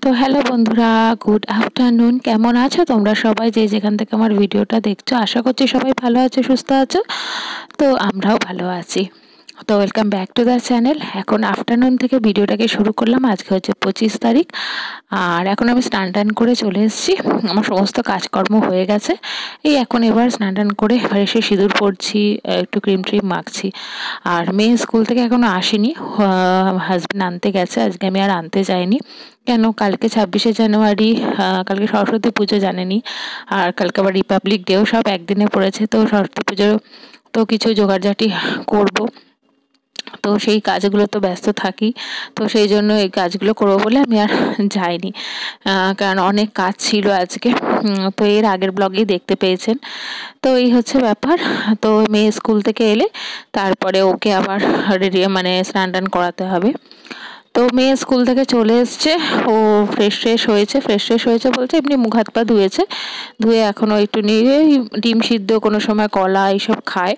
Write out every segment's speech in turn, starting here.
তো হ্যালো বন্ধুরা, good afternoon. কেমন আছো তোমরা সবাই? যে যেখান থেকে আমার ভিডিওটা দেখছো, আশা করছি সবাই ভালো আছো, সুস্থ আছো। তো আমরাও ভালো আছি। তো welcome back to the channel. এখন আফটারনুন থেকে ভিডিওটাকে শুরু করলাম। আজকে হচ্ছে 25 তারিখ, আর এখন আমি স্নান টান করে চলে এসেছি। আমার সমস্ত কাজকর্ম হয়ে গেছে। এই এখন এবার স্নান টান করে এবার এসে সিঁদুর পরছি, একটু ক্রিম ট্রিম মাখছি। আর মেয়ে স্কুল থেকে এখনো আসেনি, হাজব্যান্ড আনতে গেছে। আজকে আমি আর আনতে যাইনি। কেন, কালকে 26শে জানুয়ারি, কালকে সরস্বতী পুজো জানেনি। আর কালকে আবার রিপাবলিক ডেও, সব একদিনে পড়েছে। তো সরস্বতী পুজো তো কিছু জোগাড়জাটি করব। তো সেই কাজগুলো তো ব্যস্ত থাকি। তো সেই জন্য এই কাজগুলো করবো বলে আমি আর যাইনি, কারণ অনেক কাজ ছিল আজকে। তো এর আগের ব্লগেই দেখতে পেয়েছেন। তো এই হচ্ছে ব্যাপার। তো মেয়ে স্কুল থেকে এলে তারপরে ওকে আবার রেডি মানে স্নান টান করাতে হবে। তো মেয়ে স্কুল থেকে চলে এসছে, ও ফ্রেশ বলতে এমনি মুখ হাত পা ধুয়েছে। ধুয়ে এখনও একটু নিয়ে ডিম সিদ্ধ, কোনো সময় কলা এইসব খায়।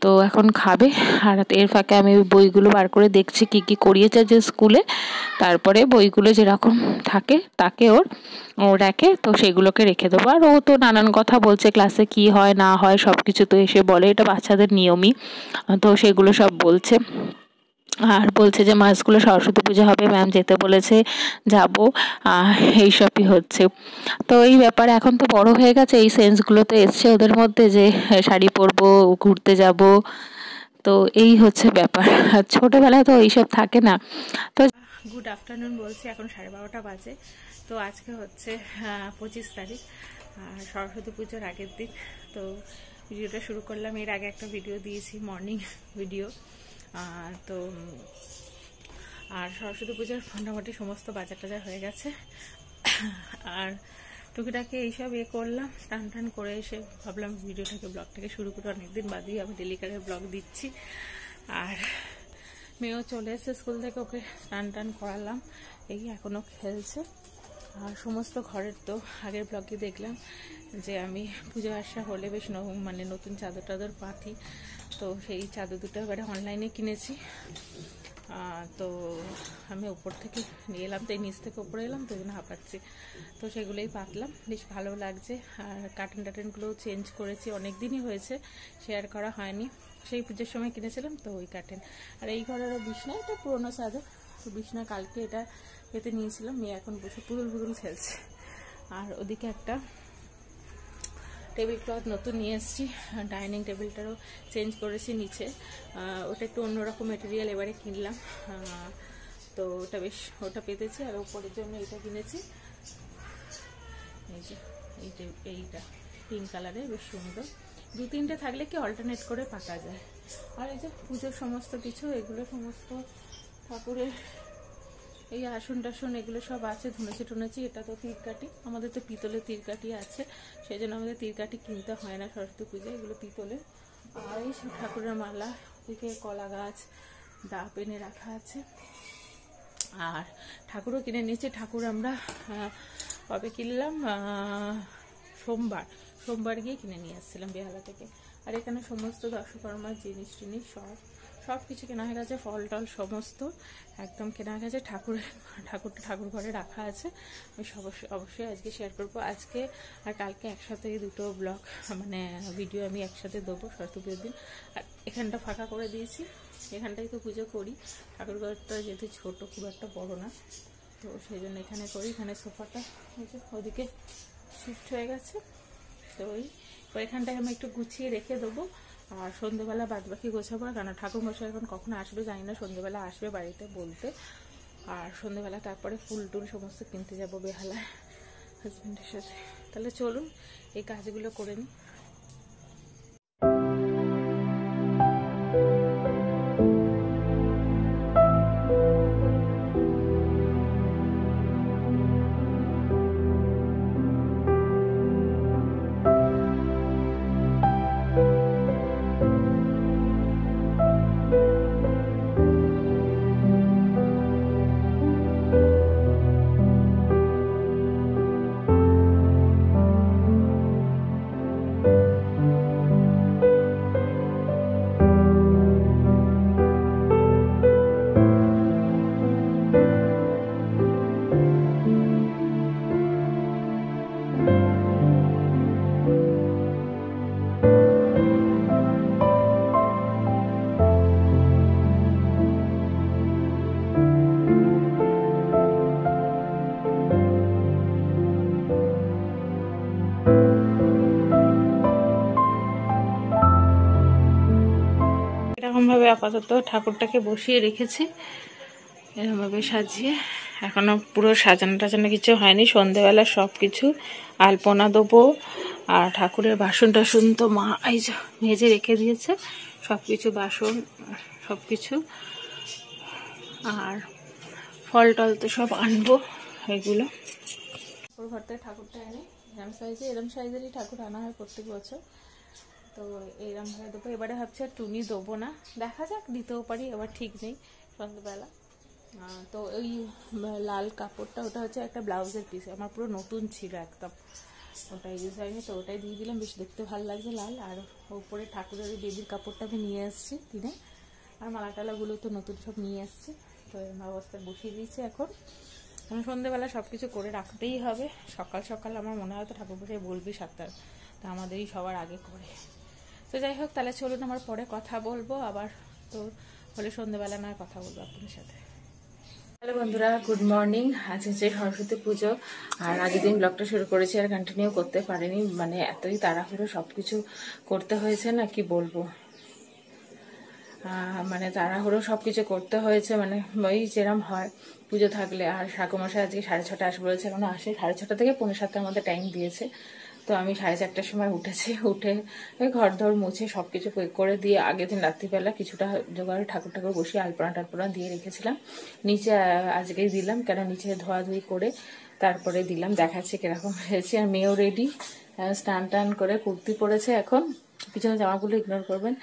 তো এখন খাবে। আর এর ফাঁকে আমি বইগুলো বার করে দেখছি কি কি করিয়েছে যে স্কুলে। তারপরে বইগুলো যেরকম থাকে তাকে ও রাখে, তো সেগুলোকে রেখে দেবো। আর ও তো নানান কথা বলছে, ক্লাসে কি হয় না হয় সব কিছু তো এসে বলে, এটা বাচ্চাদের নিয়মই। তো সেগুলো সব বলছে। আর বলছে যে মা স্কুলে সরস্বতী পুজো হবে, ম্যাম যেতে বলেছে, যাব। এইসবই হচ্ছে। তো এই ব্যাপারে এখন তো বড় হয়ে গেছে, এই সেন্সগুলো তো এসছে ওদের মধ্যে যে শাড়ি পরবো, ঘুরতে যাব। তো এই হচ্ছে ব্যাপার। ছোটবেলায় তো এইসব থাকে না। তো গুড আফটারনুন বলছি, এখন 12:30 বাজে। তো আজকে হচ্ছে 25 তারিখ, সরস্বতী পুজোর আগের দিন। তো ভিডিওটা শুরু করলাম। এর আগে একটা ভিডিও দিয়েছি, মর্নিং ভিডিও। তো আর সরস্বতী পুজোর মোটামুটি সমস্ত বাজার টাজার হয়ে গেছে। আর টুকিটাকে এইসব করলাম, স্নান টান করে এসে ভাবলাম ব্লগটাকে শুরু করে, অনেকদিন বাদেই আমি ডেলিকারের ব্লগ দিচ্ছি। আর মেয়েও চলে এসে স্কুল থেকে, ওকে স্নান টান করালাম। এই এখনও খেলছে। আর সমস্ত ঘরের তো আগের ব্লগে দেখলাম যে আমি পুজো আসা হলে বেশ মানে নতুন চাদর টাদর পাতি। তো সেই চাদর দুটো এবারে অনলাইনে কিনেছি। তো আমি উপর থেকে নিয়ে এলাম, তো এই নিচ থেকে উপরে এলাম, তো ওই জন্য হাঁপাচ্ছি। তো সেগুলোই পাতলাম, বেশ ভালো লাগছে। আর কার্টেনগুলোও চেঞ্জ করেছি, অনেক দিনই হয়েছে, শেয়ার করা হয়নি। সেই পুজোর সময় কিনেছিলাম তো ওই কার্টেন। আর এই ঘরেরও বিছনা, এটা পুরোনো চাদর। তো বিছনা কালকে এটা পেতে নিয়েছিলাম। মেয়ে এখন বসে পুতুল খেলছে। আর ওদিকে একটা টেবিল ক্লথ নতুন নিয়ে এসেছি, ডাইনিং টেবিলটারও চেঞ্জ করেছি নিচে। ওটা একটু অন্যরকম ম্যাটেরিয়াল এবারে কিনলাম। তো ওটা পেতেছি। আর উপরের জন্য এটা কিনেছি, এই যে এইটা পিঙ্ক কালারের, বেশ সুন্দর। 2-3টে থাকলে কি অল্টারনেট করে পাতা যায়। আর এই যে পুজোর সমস্ত কিছু, এগুলো সমস্ত ঠাকুরের এই আসন টাসন এগুলো সব আছে, ধুনেছি। এটা তো তীরকাঠি, আমাদের তো পিতলের তীরকাঠি আছে, সেই জন্য আমাদের তীরকাঠি কিনতে হয় না সরস্বতী পুজোয়, এগুলো পিতলের। আর এই সব ঠাকুরের মালা, ওদিকে কলা গাছ, ডাব এনে রাখা আছে। আর ঠাকুরও কিনে নিয়েছি। ঠাকুর আমরা কবে কিনলাম, সোমবার গিয়ে কিনে নিয়ে আসছিলাম বেহালা থেকে। আর এখানে সমস্ত দশকর্মার জিনিস টিনিস সব কিছু কেনা হয়ে গেছে, ফল টল সমস্ত একদম কেনা হয়ে গেছে। ঠাকুর ঘরে রাখা আছে। আমি অবশ্যই আজকে শেয়ার করবো। আজকে আর কালকে একসাথে দুটো ব্লগ মানে ভিডিও আমি একসাথে দেবো সরস্বতী পুজোর দিন। আর এখানটা ফাঁকা করে দিয়েছি, এখানটাই তো পুজো করি। ঠাকুর ঘরটা যেহেতু ছোট, খুব একটা বড় না, তো সেই জন্য এখানে করি। এখানে সোফাটা ওদিকে শিফট হয়ে গেছে। তো এখানটায় আমি একটু গুছিয়ে রেখে দেবো। আর সন্ধ্যেবেলা বাদবাকি গোছাবো, কারণ ঠাকুর মশাই এখন কখন আসবে জানি না। সন্ধ্যেবেলা আসবে বাড়িতে বলতে। আর সন্ধ্যেবেলা তারপরে ফুল টুল সমস্ত কিনতে যাবো বেহালায় হাজব্যান্ডের সাথে। তাহলে চলুন এই কাজগুলো করে নিই। আপাতত ঠাকুরটাকে বসিয়ে রেখেছি এরকমভাবে সাজিয়ে। এখনও পুরো সাজানো টাজানো কিছু হয়নি, সন্ধেবেলা সব কিছু আলপনা দেবো। আর ঠাকুরের বাসন টাসন তো মা এই যে মেজে রেখে দিয়েছে, সব কিছু বাসন সব কিছু। আর ফল টল তো সব আনবো এগুলো। ওর ঘর থেকে ঠাকুরটা এনে এরম সাইজেরই ঠাকুর আনা হয় প্রত্যেক বছর, তো এইরকম ভাবে দেবো। এবারে ভাবছি আর টুনি দেবো না, দেখা যাক, দিতেও পারি, এবার ঠিক নেই সন্ধ্যেবেলা। তো ওই লাল কাপড়টা ওটা হচ্ছে একটা ব্লাউজের পিস, আমার পুরো নতুন ছিল একদম, ওটা ইউজ হয়নি, তো ওটাই দিয়ে দিলাম, বেশ দেখতে ভালো লাগছে লাল। আর ওপরে ঠাকুরের ওই বেবির কাপড়টা আমি নিয়ে এসেছি কিনে, আর মালা টালাগুলো তো নতুন সব নিয়ে এসেছি, তো এরকম অবস্থায় বসিয়ে দিয়েছি। এখন সন্ধ্যেবেলা সব কিছু করে রাখতেই হবে, সকাল সকাল আমার মনে হয় তো ঠাকুর বসে বলবি 7টার, তা আমাদেরই সবার আগে করে। তো যাই হোক, তাহলে চলুন আমার পরে কথা বলবো আবার, তো হলে সন্ধ্যেবেলা নয় কথা বলবো আপনার সাথে। হ্যালো বন্ধুরা, গুড মর্নিং। আজ হচ্ছে সরস্বতী পুজো, আর আগের দিন ব্লগটা শুরু করেছি আর কন্টিনিউ করতে পারিনি, মানে এতই তাড়াহুড়ো সব কিছু করতে হয়েছে না কি বলবো, মানে তাড়াহুড়ো সব কিছু করতে হয়েছে, মানে ওই যেরম হয় পুজো থাকলে। আর ঠাকুরমশাই আজকে 6:30 আসবে বলেছে, এখনো আসে, 6:30 থেকে 6:45-7টার মধ্যে টাইম দিয়েছে। তো আমি 4:30টার সময় উঠেছি, উঠে ওই ঘর ধর মুছে সব কিছু করে দিয়ে আগের দিন রাত্রিবেলা কিছুটা জোগাড় ঠাকুর বসিয়ে আলপনা টালপনা দিয়ে রেখেছিলাম। নিচে আজকেই দিলাম, কেন নিচে ধোয়াধুয়ি করে তারপরে দিলাম, দেখাচ্ছি কিরকম হয়েছে। আর মেয়েও রেডি, স্নান টান করে কুর্তি পরেছে, এখন পিছনে জামাগুলো ইগনোর করবেন,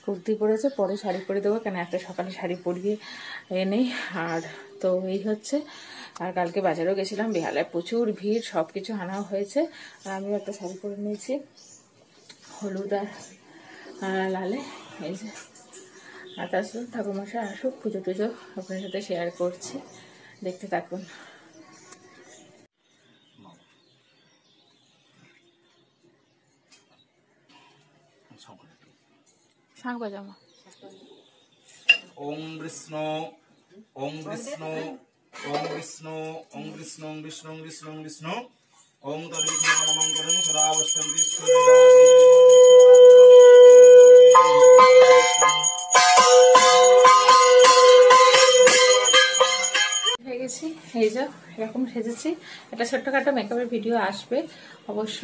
কুর্তি পরেছে, পরে শাড়ি পরে দেবো, কেন এত সকালে শাড়ি পরিয়ে নেই। আর তো এই হচ্ছে, আর কালকে বাজারেও গেছিলাম, বেহালায় প্রচুর ভিড়, সব কিছু আনাও হয়েছে। আর আমিও একটা শাড়ি পরে নিয়েছি হলুদ আর লালে, এই যে। আর তার সাথে ঠাকুরমশাই আসুক, পুজো টুজো আপনার সাথে শেয়ার করছি, দেখতে থাকুন। শাঁখ বাজামা। ওম বিষ্ণু ওম বিষ্ণু ওম বিষ্ণু ওম বিষ্ণু ওম বিষ্ণু ওম বিষ্ণু ওম বিষ্ণু ওম তদ্বিষ্ণুমঙ্গলং সদা বসন্তি হয়ে গেছি, এই যে এরকম সেজেছি। একটা ছোট্টখাটো মেকআপের ভিডিও আসবে অবশ্য,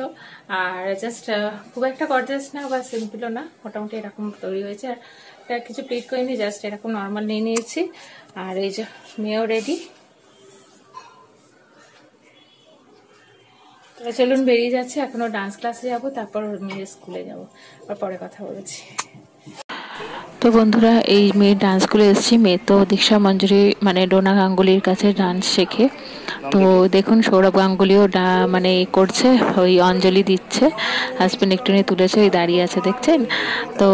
আর জাস্ট খুব একটা গর্জাস না বা সিম্পলও না, মোটামুটি এরকম তৈরি হয়েছে। আর এটা কিছু প্লিট করিনি, জাস্ট এরকম নর্মাল নিয়ে নিয়েছি। আর এই যে মেয়েও রেডি, চলুন বেরিয়ে যাচ্ছে, এখনো ডান্স ক্লাসে যাবো, তারপর মেয়ের স্কুলে যাবো, আর পরে কথা বলেছি। তো বন্ধুরা, এই মেয়ের ডান্স স্কুলে এসেছি, মেয়ে তো দীক্ষা মঞ্জুরি মানে ডোনা গাঙ্গুলির কাছে ডান্স শেখে। তো দেখুন সৌরভ গাঙ্গুলিও মানে করছে, ওই অঞ্জলি দিচ্ছে, হাজবেন্ড একটু নিয়ে তুলেছে, ওই দাঁড়িয়ে আছে দেখছেন। তো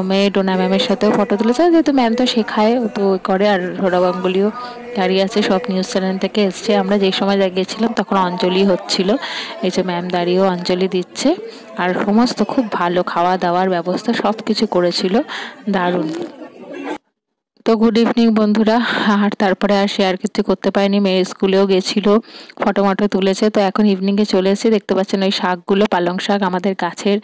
মেয়ে ডোনা ম্যামের সাথেও ফটো তুলেছে, যেহেতু ম্যাম তো শেখায়, ও তো করে। আর সৌরভ গাঙ্গুলিও দাঁড়িয়ে আছে, সব নিউজ চ্যানেল থেকে এসছে। আমরা যেই সময় গিয়েছিলাম তখন অঞ্জলি হচ্ছিল, এই যে ম্যাম দাঁড়িয়েও অঞ্জলি দিচ্ছে। আর সমস্ত খুব ভালো খাওয়া দাওয়ার ব্যবস্থা সব কিছু করেছিল, দারুণ। তো গুড ইভিনিং বন্ধুরা, আর তারপরে আর শেয়ার কিছু করতে পারিনি, মেয়ের স্কুলেও গেছিলো, ফটো মটো তুলেছে। তো এখন ইভিনিংয়ে চলে এসেছি, দেখতে পাচ্ছেন ওই শাকগুলো, পালং শাক, আমাদের গাছের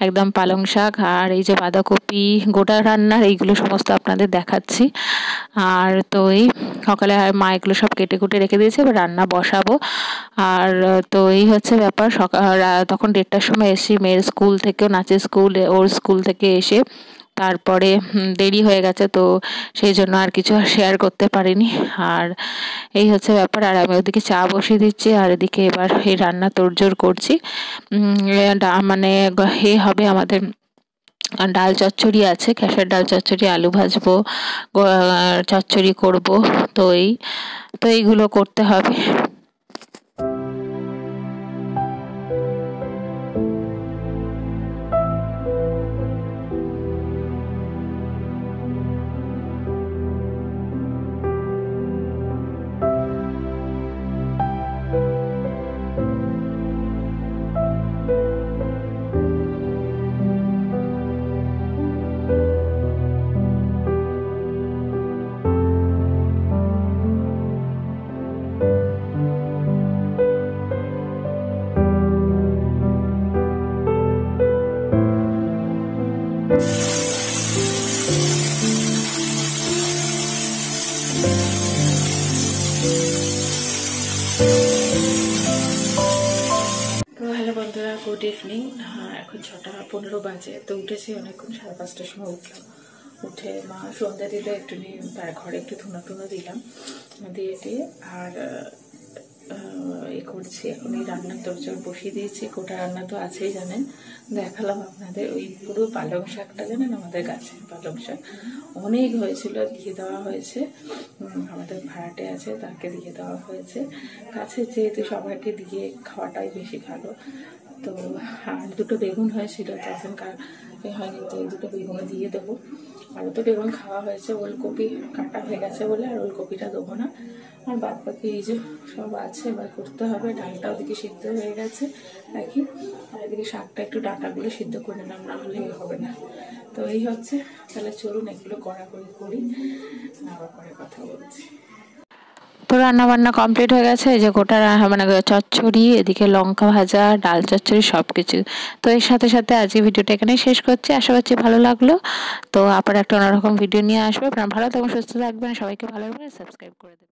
একদম পালং শাক, আর এই যে বাঁধাকপি, গোটা রান্নার এইগুলো সমস্ত আপনাদের দেখাচ্ছি। আর তো এই সকালে মা এগুলো সব কেটে কুটে রেখে দিয়েছে, এবার রান্না বসাবো। আর তো এই হচ্ছে ব্যাপার। তখন 1:30টার সময় এসেছি, মেয়ের স্কুল থেকেও, নাচের স্কুল, ওর স্কুল থেকে এসে তারপরে দেরি হয়ে গেছে, তো সেই জন্য আর কিছু শেয়ার করতে পারিনি। আর এই হচ্ছে ব্যাপার। আর আমি ওদিকে চা বসিয়ে দিচ্ছি, আর এদিকে এবার এই রান্না তোড়জোড় করছি। মানে এ হবে আমাদের ডাল চচ্চড়ি আছে, খেসার ডাল চচ্চড়ি, আলু ভাজবো, চচ্চড়ি করব, তো এইগুলো করতে হবে। তো হ্যালো বন্ধুরা, গুড ইভিনিং। এখন 6:15 বাজে। তো উঠেছি অনেকক্ষণ, 5:30টার সময় উঠলাম। উঠে মা সন্ধ্যা দিলে একটু ঘরে একটু ধুনো দিলাম, দিয়ে আর করছি। এখন এই রান্নার তরকারি বসিয়ে দিয়েছি। গোটা রান্না তো আছেই জানেন, দেখালাম আপনাদের। ওই পুরো পালং শাকটা জানেন, আমাদের গাছে পালং শাক অনেক হয়েছিল, দিয়ে দেওয়া হয়েছে। আমাদের ভাড়াটে আছে, তাকে দিয়ে দেওয়া হয়েছে। গাছে যেহেতু সবাইকে দিয়ে খাওয়াটাই বেশি ভালো। তো আর 2টো বেগুন হয়েছিল, তখন হয়নি, তো এই 2টো বেগুনও দিয়ে দেবো। আরও তো বেগুন খাওয়া হয়েছে, ওলকপি কাটা হয়ে গেছে বলে আর ওলকপিটা দেবো না। আর বাদ বাকি এই যে সব আছে, এবার করতে হবে। ডালটা ওদিকে সিদ্ধ হয়ে গেছে দেখি, আর এদিকে শাকটা একটু ডাঁটাগুলো সিদ্ধ করে নিলাম, না হলে হবে না। তো এই হচ্ছে, তাহলে চলুন এগুলো করি, আবার পরে কথা বলছি। তো রান্না বান্না কমপ্লিট হয়ে গেছে। এই যে গোটা মানে চচ্চড়ি, এদিকে লঙ্কা ভাজা, ডাল চচ্চড়ি সব কিছু। তো এর সাথে সাথে আজকে ভিডিওটা এখানেই শেষ করছি। আশা করছি ভালো লাগলো। তো আবার একটা অন্যরকম ভিডিও নিয়ে আসবো। আপনারা ভালো থাকবেন, সুস্থ থাকবেন, সবাইকে ভালো লাগবে, সাবস্ক্রাইব করে দেবেন।